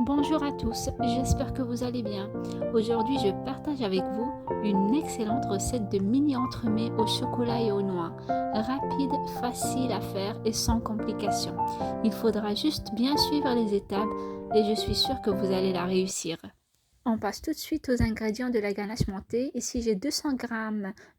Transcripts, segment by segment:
Bonjour à tous, j'espère que vous allez bien. Aujourd'hui, je partage avec vous une excellente recette de mini entremets au chocolat et aux noix. Rapide, facile à faire et sans complications. Il faudra juste bien suivre les étapes et je suis sûre que vous allez la réussir. On passe tout de suite aux ingrédients de la ganache montée. Ici, j'ai 200 g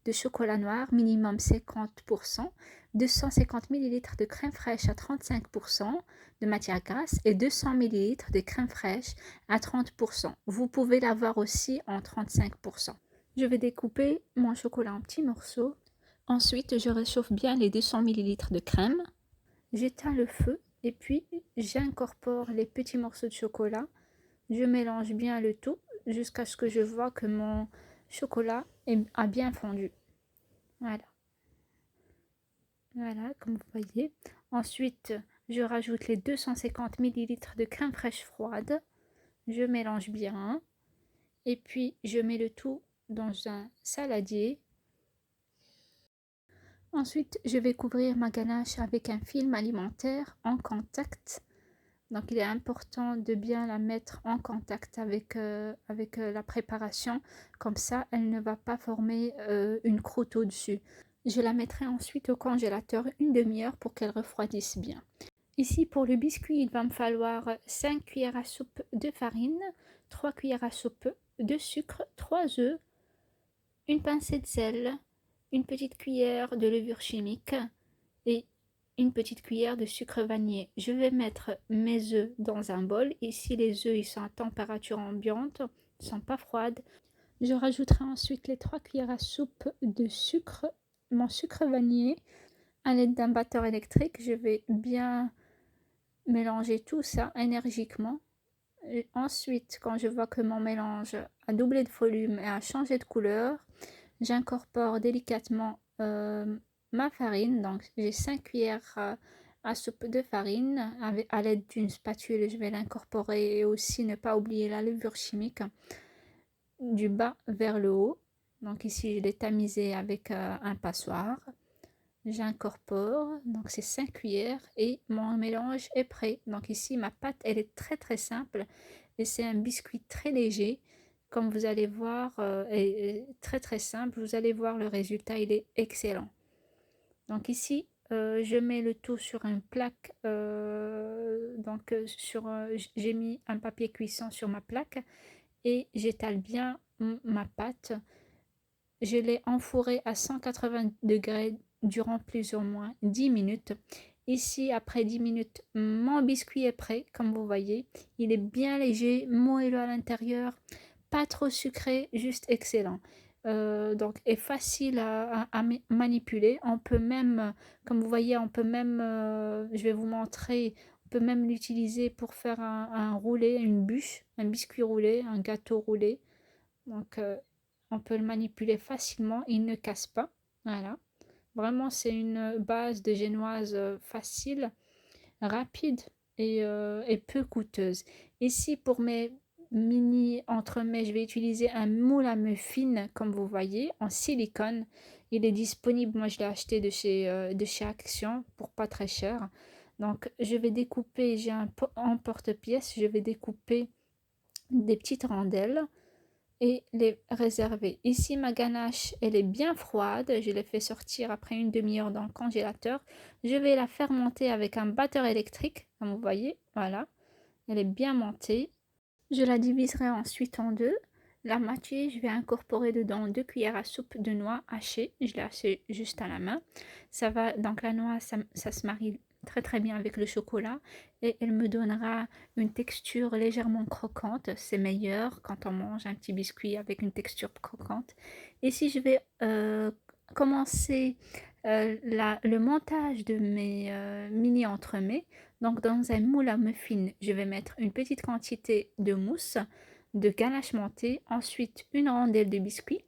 de chocolat noir, minimum 50%, 250 ml de crème fraîche à 35% de matière grasse et 200 ml de crème fraîche à 30%. Vous pouvez l'avoir aussi en 35%. Je vais découper mon chocolat en petits morceaux. Ensuite, je réchauffe bien les 200 ml de crème. J'éteins le feu et puis j'incorpore les petits morceaux de chocolat. Je mélange bien le tout jusqu'à ce que je vois que mon chocolat a bien fondu. Voilà. Voilà, comme vous voyez. Ensuite, je rajoute les 250 ml de crème fraîche froide. Je mélange bien. Et puis, je mets le tout dans un saladier. Ensuite, je vais couvrir ma ganache avec un film alimentaire en contact. Donc il est important de bien la mettre en contact avec la préparation, comme ça elle ne va pas former une croûte au-dessus. Je la mettrai ensuite au congélateur une demi-heure pour qu'elle refroidisse bien. Ici pour le biscuit, il va me falloir 5 cuillères à soupe de farine, 3 cuillères à soupe de sucre, 3 œufs, une pincée de sel, une petite cuillère de levure chimique et une petite cuillère de sucre vanillé. Je vais mettre mes œufs dans un bol. Ici, les œufs ils sont à température ambiante, ils ne sont pas froides. Je rajouterai ensuite les 3 cuillères à soupe de sucre, mon sucre vanillé. À l'aide d'un batteur électrique, je vais bien mélanger tout ça énergiquement. Et ensuite, quand je vois que mon mélange a doublé de volume et a changé de couleur, j'incorpore délicatement ma farine. Donc j'ai 5 cuillères à soupe de farine. À l'aide d'une spatule, je vais l'incorporer et aussi ne pas oublier la levure chimique du bas vers le haut. Donc ici, je l'ai tamisé avec un passoire. J'incorpore, donc c'est 5 cuillères et mon mélange est prêt. Donc ici, ma pâte, elle est très très simple et c'est un biscuit très léger. Comme vous allez voir, est très très simple. Vous allez voir le résultat, il est excellent. Donc ici, je mets le tout sur une plaque. J'ai mis un papier cuisson sur ma plaque et j'étale bien ma pâte. Je l'ai enfouré à 180 degrés durant plus ou moins 10 minutes. Ici, après 10 minutes, mon biscuit est prêt, comme vous voyez. Il est bien léger, moelleux à l'intérieur, pas trop sucré, juste excellent. Donc, est facile à manipuler. On peut même, comme vous voyez, on peut même, je vais vous montrer, on peut même l'utiliser pour faire un roulé, une bûche, un biscuit roulé, un gâteau roulé. Donc, on peut le manipuler facilement, il ne casse pas. Voilà. Vraiment, c'est une base de génoise facile, rapide et peu coûteuse. Ici, pour mes mini entremets, je vais utiliser un moule à muffins, comme vous voyez, en silicone. Il est disponible, moi je l'ai acheté de chez Action pour pas très cher. Donc, je vais découper, j'ai un emporte-pièce, je vais découper des petites rondelles et les réserver. Ici, ma ganache, elle est bien froide. Je l'ai fait sortir après une demi-heure dans le congélateur. Je vais la faire monter avec un batteur électrique, comme vous voyez. Voilà, elle est bien montée. Je la diviserai ensuite en deux. La moitié, je vais incorporer dedans 2 cuillères à soupe de noix hachées. Je l'ai haché juste à la main. Ça va, donc la noix, ça se marie très très bien avec le chocolat et elle me donnera une texture légèrement croquante. C'est meilleur quand on mange un petit biscuit avec une texture croquante. Et si je vais commencer le montage de mes mini entremets, donc dans un moule à muffins, je vais mettre une petite quantité de mousse, de ganache montée, ensuite une rondelle de biscuit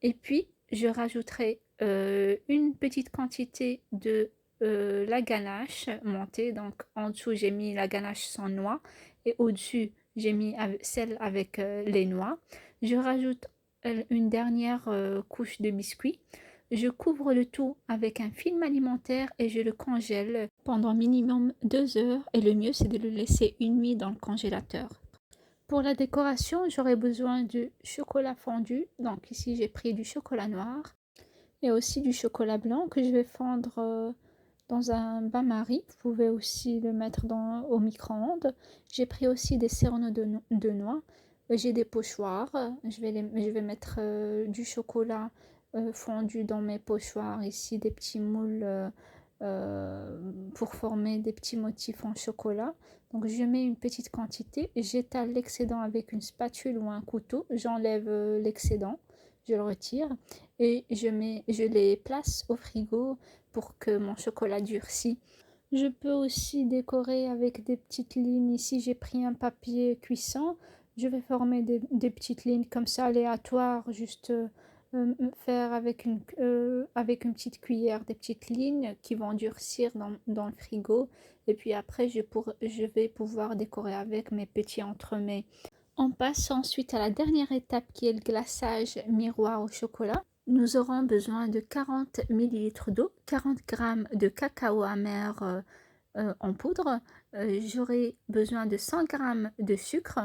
et puis je rajouterai une petite quantité de la ganache montée. Donc en dessous j'ai mis la ganache sans noix et au-dessus j'ai mis celle avec les noix. Je rajoute une dernière couche de biscuit. Je couvre le tout avec un film alimentaire et je le congèle pendant minimum 2 heures et le mieux c'est de le laisser une nuit dans le congélateur. Pour la décoration, j'aurai besoin de chocolat fondu. Donc ici j'ai pris du chocolat noir et aussi du chocolat blanc que je vais fondre dans un bain-marie. Vous pouvez aussi le mettre au micro-ondes. J'ai pris aussi des cerneaux de noix. J'ai des pochoirs. Je vais mettre du chocolat fondu dans mes pochoirs. Ici, des petits moules pour former des petits motifs en chocolat. Donc, je mets une petite quantité. J'étale l'excédent avec une spatule ou un couteau. J'enlève l'excédent. Je le retire et je les place au frigo pour que mon chocolat durcisse. Je peux aussi décorer avec des petites lignes. Ici, j'ai pris un papier cuisson. Je vais former des petites lignes comme ça aléatoires, juste faire avec une petite cuillère des petites lignes qui vont durcir dans le frigo. Et puis après, je vais pouvoir décorer avec mes petits entremets. On passe ensuite à la dernière étape qui est le glaçage miroir au chocolat. Nous aurons besoin de 40 ml d'eau, 40 g de cacao amer en poudre. J'aurai besoin de 100 g de sucre,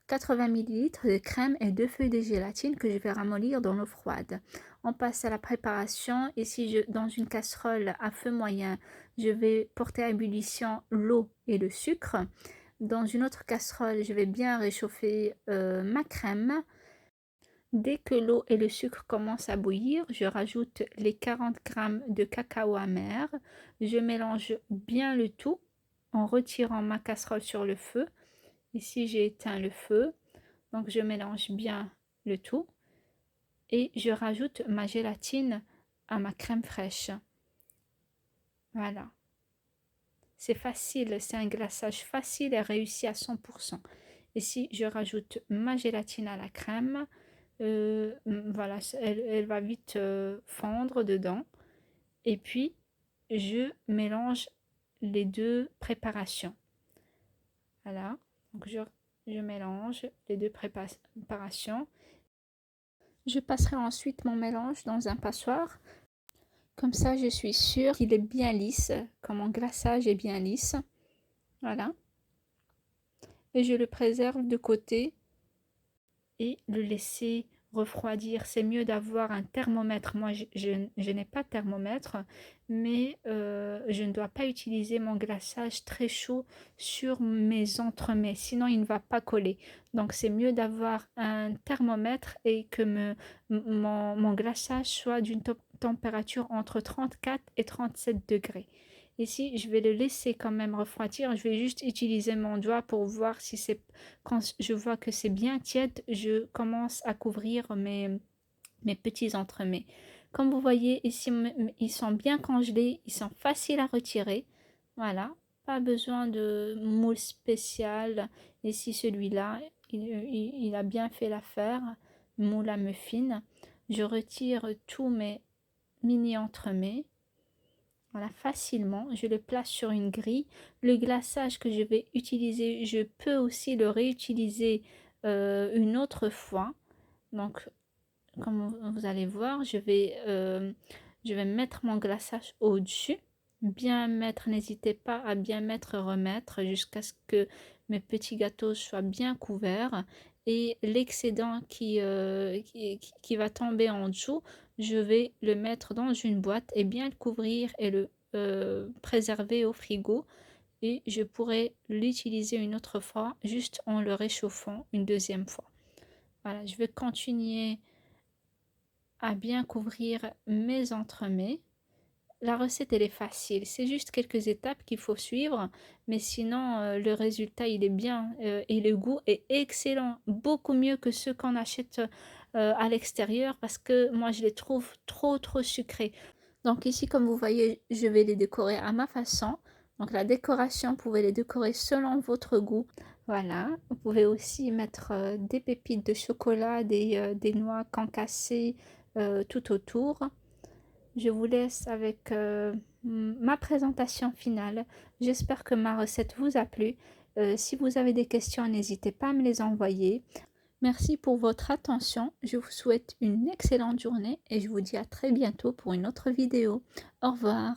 80 ml de crème et 2 feuilles de gélatine que je vais ramollir dans l'eau froide. On passe à la préparation. Ici, dans une casserole à feu moyen, je vais porter à ébullition l'eau et le sucre. Dans une autre casserole, je vais bien réchauffer ma crème. Dès que l'eau et le sucre commencent à bouillir, je rajoute les 40 g de cacao amer. Je mélange bien le tout en retirant ma casserole sur le feu. Ici, j'ai éteint le feu. Donc, je mélange bien le tout. Et je rajoute ma gélatine à ma crème fraîche. Voilà. C'est facile, c'est un glaçage facile et réussi à 100%. Ici, je rajoute ma gélatine à la crème. Voilà, elle va vite fondre dedans. Et puis, je mélange les deux préparations. Voilà, donc je mélange les deux préparations. Je passerai ensuite mon mélange dans un passoire. Comme ça, je suis sûre qu'il est bien lisse, que mon glaçage est bien lisse. Voilà. Et je le préserve de côté et le laisser refroidir. C'est mieux d'avoir un thermomètre. Moi, je n'ai pas de thermomètre, mais je ne dois pas utiliser mon glaçage très chaud sur mes entremets, sinon il ne va pas coller. Donc, c'est mieux d'avoir un thermomètre et que mon glaçage soit d'une température entre 34 et 37 degrés. Ici, je vais le laisser quand même refroidir. Je vais juste utiliser mon doigt pour voir si c'est... Quand je vois que c'est bien tiède, je commence à couvrir mes petits entremets. Comme vous voyez, ici, ils sont bien congelés. Ils sont faciles à retirer. Voilà. Pas besoin de moule spécial. Ici, celui-là, il a bien fait l'affaire. Moule à muffin. Je retire tous mes mini entremets. Voilà, facilement, je le place sur une grille. Le glaçage que je vais utiliser, je peux aussi le réutiliser une autre fois. Donc, comme vous allez voir, je vais mettre mon glaçage au-dessus. Bien mettre, n'hésitez pas à bien mettre, remettre jusqu'à ce que mes petits gâteaux soient bien couverts. Et l'excédent qui va tomber en dessous, je vais le mettre dans une boîte et bien le couvrir et le préserver au frigo. Et je pourrai l'utiliser une autre fois, juste en le réchauffant une deuxième fois. Voilà, je vais continuer à bien couvrir mes entremets. La recette, elle est facile. C'est juste quelques étapes qu'il faut suivre. Mais sinon, le résultat, il est bien. Et le goût est excellent. Beaucoup mieux que ceux qu'on achète à l'extérieur. Parce que moi, je les trouve trop sucrés. Donc ici, comme vous voyez, je vais les décorer à ma façon. Donc la décoration, vous pouvez les décorer selon votre goût. Voilà. Vous pouvez aussi mettre des pépites de chocolat, des noix concassées tout autour. Je vous laisse avec ma présentation finale. J'espère que ma recette vous a plu. Si vous avez des questions, n'hésitez pas à me les envoyer. Merci pour votre attention. Je vous souhaite une excellente journée et je vous dis à très bientôt pour une autre vidéo. Au revoir.